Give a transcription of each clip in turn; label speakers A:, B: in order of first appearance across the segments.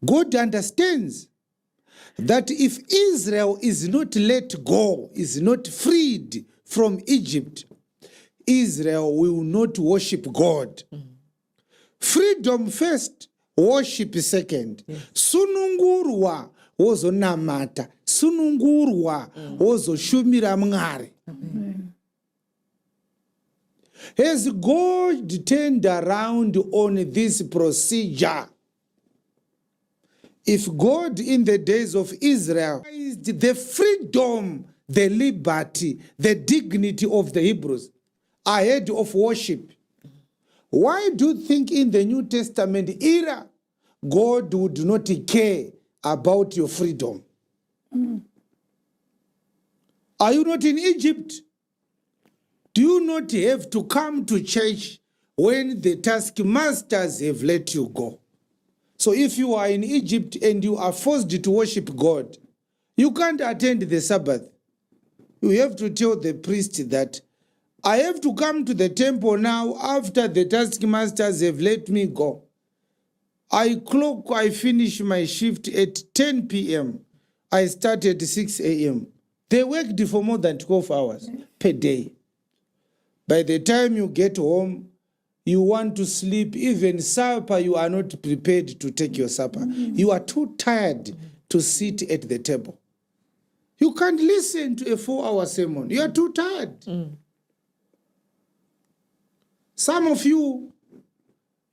A: God understands that if Israel is not let go, is not freed from Egypt, Israel will not worship God. Freedom first, worship second. Sunungurwa wozo namata, sunungurwa wozo shumira Mwari. Has God turned around on this procedure? If God in the days of Israel the freedom, the liberty, the dignity of the Hebrews ahead of worship, why do you think in the New Testament era God would not care about your freedom? Are you not in Egypt? Do you not have to come to church when the taskmasters have let you go? So if you are in Egypt and you are forced to worship God, you can't attend the Sabbath. You have to tell the priest that I have to come to the temple now after the taskmasters have let me go. I finish my shift at 10 p.m. I start at 6 a.m. They worked for more than 12 hours per day. By the time you get home, you want to sleep, even supper, you are not prepared to take your supper. You are too tired to sit at the table. You can't listen to a 4-hour sermon. You are too tired. Some of you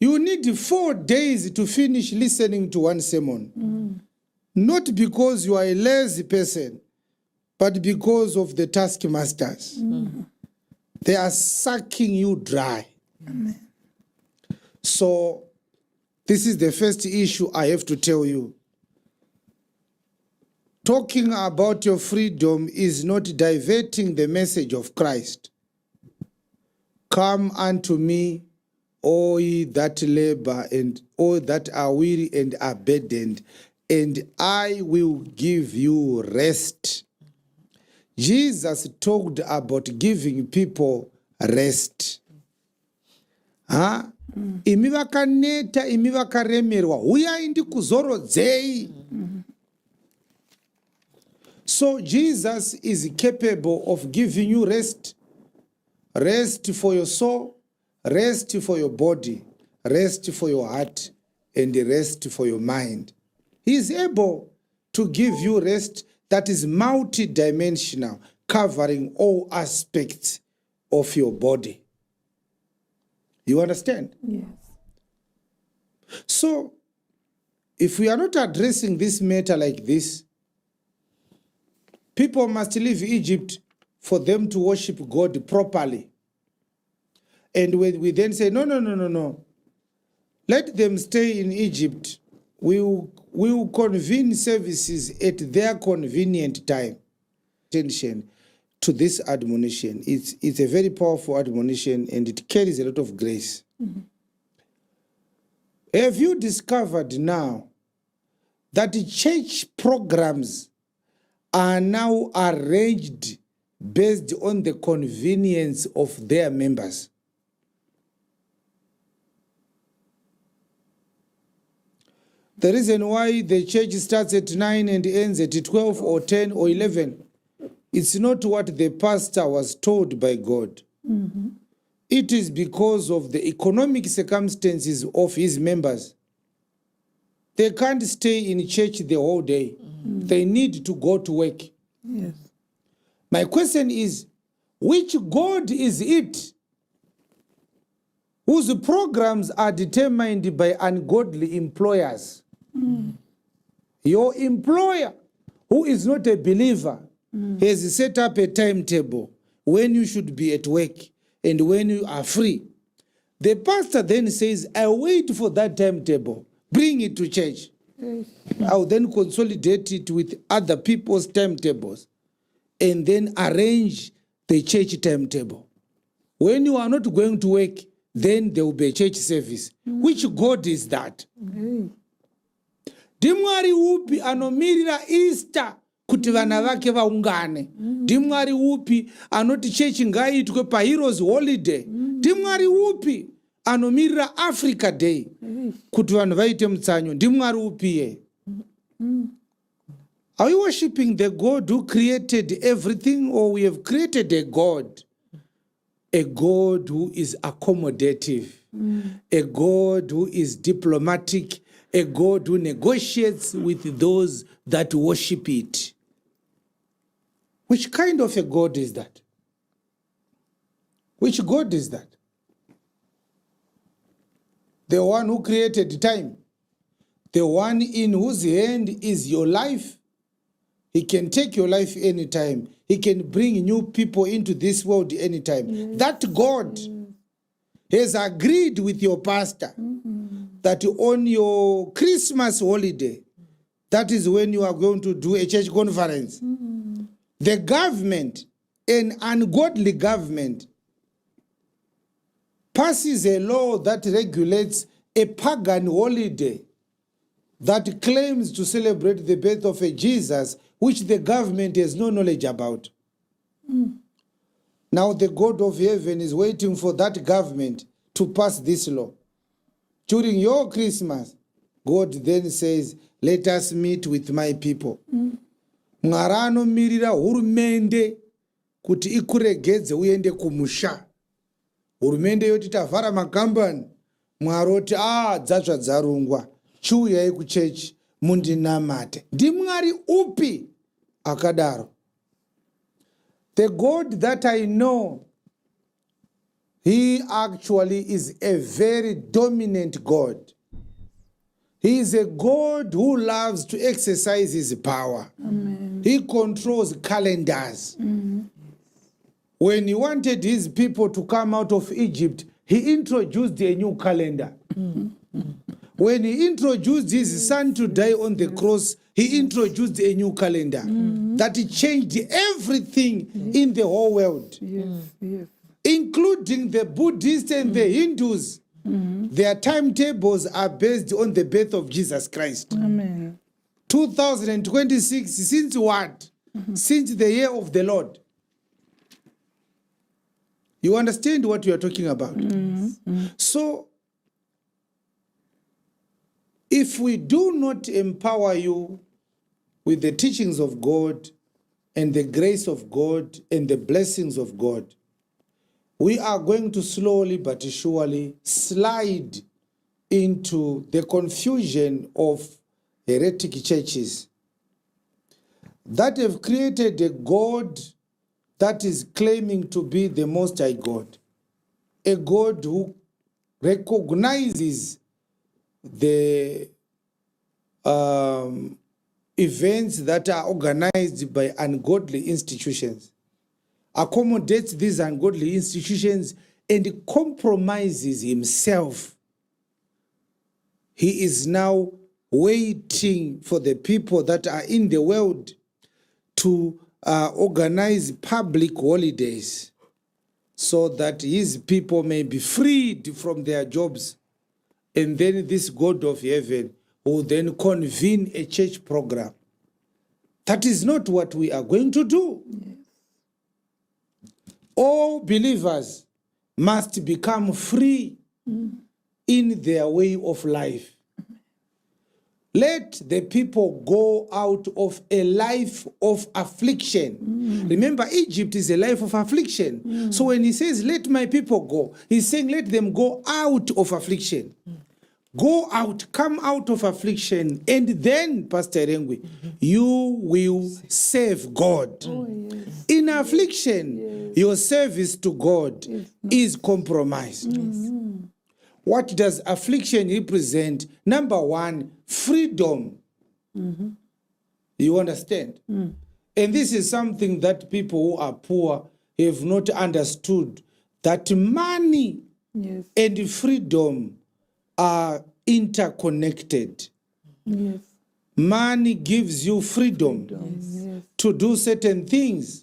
A: need 4 days to finish listening to one sermon. Not because you are a lazy person, but because of the taskmasters. They are sucking you dry. Amen. So, this is the first issue I have to tell you. Talking about your freedom is not diverting the message of Christ. Come unto me, all ye that labor and all that are weary and are burdened, and I will give you rest. Jesus talked about giving people rest. Imi vakaneta, imi vakaremerwa, huyai ndikuzorodzei. So Jesus is capable of giving you rest. Rest for your soul, rest for your body, rest for your heart, and rest for your mind. He is able to give you rest that is multidimensional, covering all aspects of your body. You understand?
B: Yes.
A: So, if we are not addressing this matter like this, people must leave Egypt for them to worship God properly. And when we then say, no, let them stay in Egypt, we will convene services at their convenient time. Attention to this admonition. It's a very powerful admonition and it carries a lot of grace. Have you discovered now that the church programs are now arranged based on the convenience of their members? The reason why the church starts at 9 and ends at 12 or 10 or 11, it's not what the pastor was told by God. It is because of the economic circumstances of his members. They can't stay in church the whole day. They need to go to work.
B: Yes.
A: My question is, which God is it whose programs are determined by ungodly employers? Your employer, who is not a believer, has set up a timetable when you should be at work and when you are free. The pastor then says, I wait for that timetable. Bring it to church. I'll then consolidate it with other people's timetables and then arrange the church timetable. When you are not going to work, then there will be a church service. Which God is that? Ndimwari upi anomirira Easter kuti vana vake vaungane? Ndimwari upi anoti chechi ngaitwe pa Heroes Holiday? Ndimwari upi anomirira Africa Day kuti vanhu vaite mutsanyo ndimwari upiye. Are we worshipping the God who created everything, or we have created a God who is accommodative, a God who is diplomatic, a God who negotiates with those that worship it? Which kind of a God is that? Which God is that? The one who created time, the one in whose hand is your life. He can take your life anytime. He can bring new people into this world anytime. Yes. That God has agreed with your pastor that on your Christmas holiday, that is when you are going to do a church conference. The government, an ungodly government, passes a law that regulates a pagan holiday that claims to celebrate the birth of a Jesus, which the government has no knowledge about. Now the God of heaven is waiting for that government to pass this law. During your Christmas, God then says, let us meet with my people. Mwari anomirira hurumende kuti ikuregedze uende kumusha. Hurumende yoti tavhara makambani. Mwari oti dzazva dzarungwa. Chiuyai kuchechi mundinamate. Ndimwari upi akadaro? The God that I know, he actually is a very dominant God. He is a God who loves to exercise his power. Amen. He controls calendars. When he wanted his people to come out of Egypt, he introduced a new calendar. When he introduced his son to die on the cross, he introduced a new calendar that changed everything in the whole world, including the Buddhists and the Hindus. Their timetables are based on the birth of Jesus Christ. Amen. 2026, since what? Since the year of the Lord. You understand what you are talking about? So, if we do not empower you with the teachings of God and the grace of God and the blessings of God, we are going to slowly but surely slide into the confusion of heretic churches that have created a God that is claiming to be the Most High God, a God who recognizes the events that are organized by ungodly institutions, accommodates these ungodly institutions, and compromises himself. He is now waiting for the people that are in the world to organize public holidays so that his people may be freed from their jobs. And then this God of heaven will then convene a church program. That is not what we are going to do. Yes. All believers must become free in their way of life. Let the people go out of a life of affliction. Remember, Egypt is a life of affliction. So when he says, let my people go, he's saying, let them go out of affliction. Go out, come out of affliction, and then, Pastor Rengwe, you will serve God. In affliction, your service to God is compromised. What does affliction represent? Number one, freedom. You understand? And this is something that people who are poor have not understood, that money and freedom are interconnected. Yes. Money gives you freedom to do certain things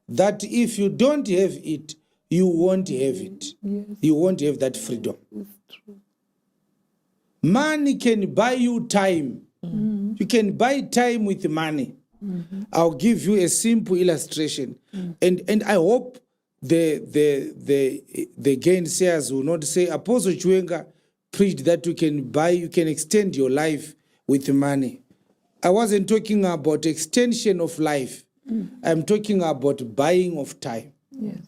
A: that if you don't have it, you won't have it. Yes. You won't have that freedom. It's true. Money can buy you time. You can buy time with money. I'll give you a simple illustration. And I hope the gainsayers will not say, Apostle Chiwenga preached that you can extend your life with money. I wasn't talking about extension of life. I'm talking about buying of time.
B: Yes.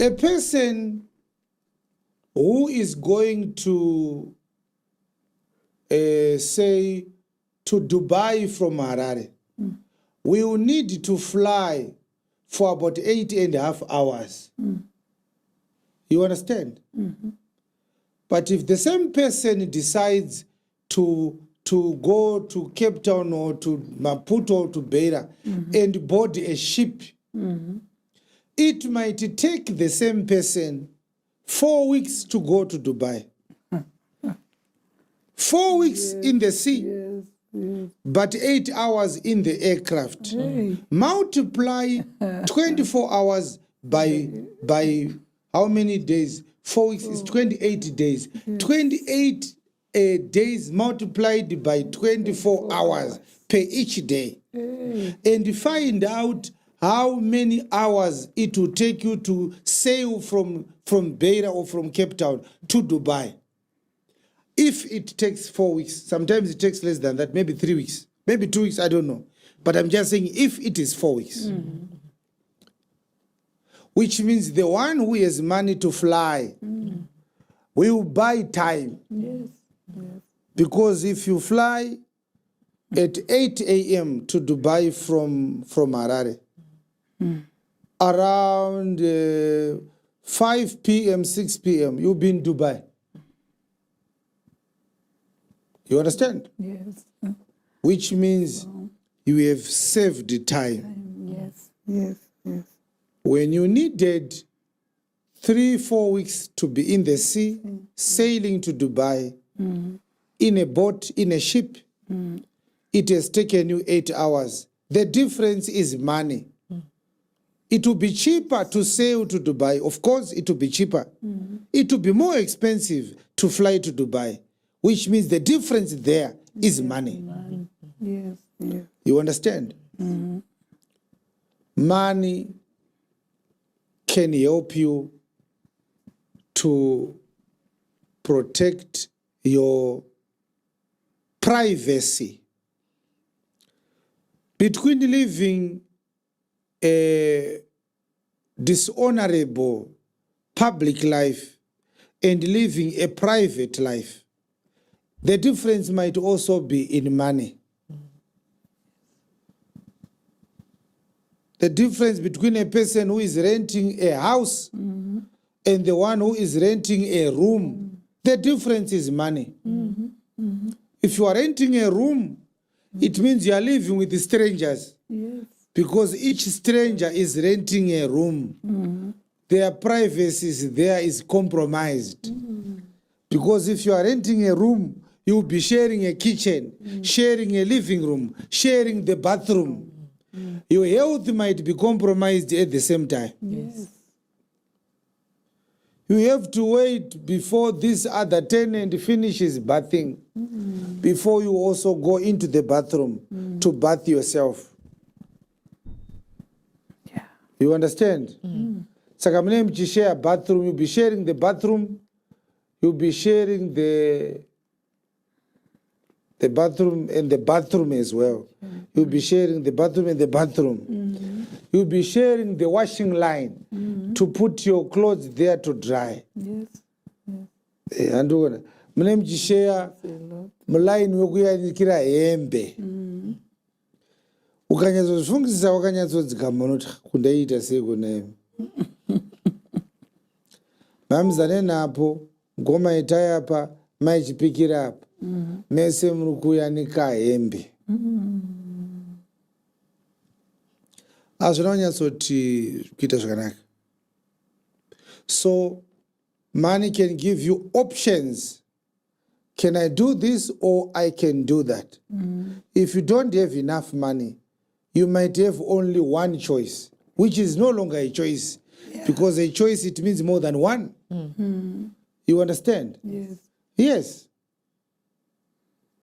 A: A person who is going to, say, to Dubai from Harare, will need to fly for about 8.5 hours. You understand? But if the same person decides to go to Cape Town or to Maputo or to Beira and board a ship, it might take the same person 4 weeks to go to Dubai. 4 weeks in the sea, but 8 hours in the aircraft. Multiply 24 hours by how many days? 4 weeks is 28 days. 28 days multiplied by 24 hours per each day. And find out how many hours it will take you to sail from Beira or from Cape Town to Dubai. If it takes 4 weeks, sometimes it takes less than that, maybe 3 weeks, maybe 2 weeks, I don't know. But I'm just saying if it is 4 weeks. Which means the one who has money to fly will buy time.
B: Yes.
A: Because if you fly at 8 a.m. to Dubai from Harare, around 5 p.m., 6 p.m., you'll be in Dubai. You understand?
B: Yes.
A: Which means you have saved the time.
B: Yes.
A: When you needed 3-4 weeks to be in the sea, sailing to Dubai, in a boat, in a ship, it has taken you 8 hours. The difference is money. It will be cheaper to sail to Dubai. Of course, it will be cheaper. It will be more expensive to fly to Dubai, which means the difference there is money.
B: Yes.
A: You understand? Money can help you to protect your privacy. Between living a dishonorable public life and living a private life, the difference might also be in money. The difference between a person who is renting a house and the one who is renting a room, the difference is money. If you are renting a room, it means you are living with the strangers.
B: Yes.
A: Because each stranger is renting a room. Their privacy there is compromised. Because if you are renting a room, you will be sharing a kitchen, sharing a living room, sharing the bathroom. Your health might be compromised at the same time.
B: Yes.
A: You have to wait before this other tenant finishes bathing, before you also go into the bathroom to bath yourself.
B: Yeah.
A: You understand? Saka mune mchishare bathroom, you'll be sharing the bathroom, you'll be sharing the bathroom and the bathroom as well. You'll be sharing the bathroom and the bathroom. You'll be sharing the washing line to put your clothes there to dry.
B: Yes.
A: Andukona mune mchishare mulaini wekuyanikira hembe. Ukanyatsozvifungisa wakanyatsodzikama unoti kundaita sei kuna mamuzane napo ngoma itai apa maichipikira apa mese muri kuyanika hembe. Hazvina kunyatsoti kuita zvakanaka. So money can give you options. Can I do this or I can do that? If you don't have enough money, you might have only one choice, which is no longer a choice. Because a choice, it means more than one. You understand?
B: Yes.
A: Yes.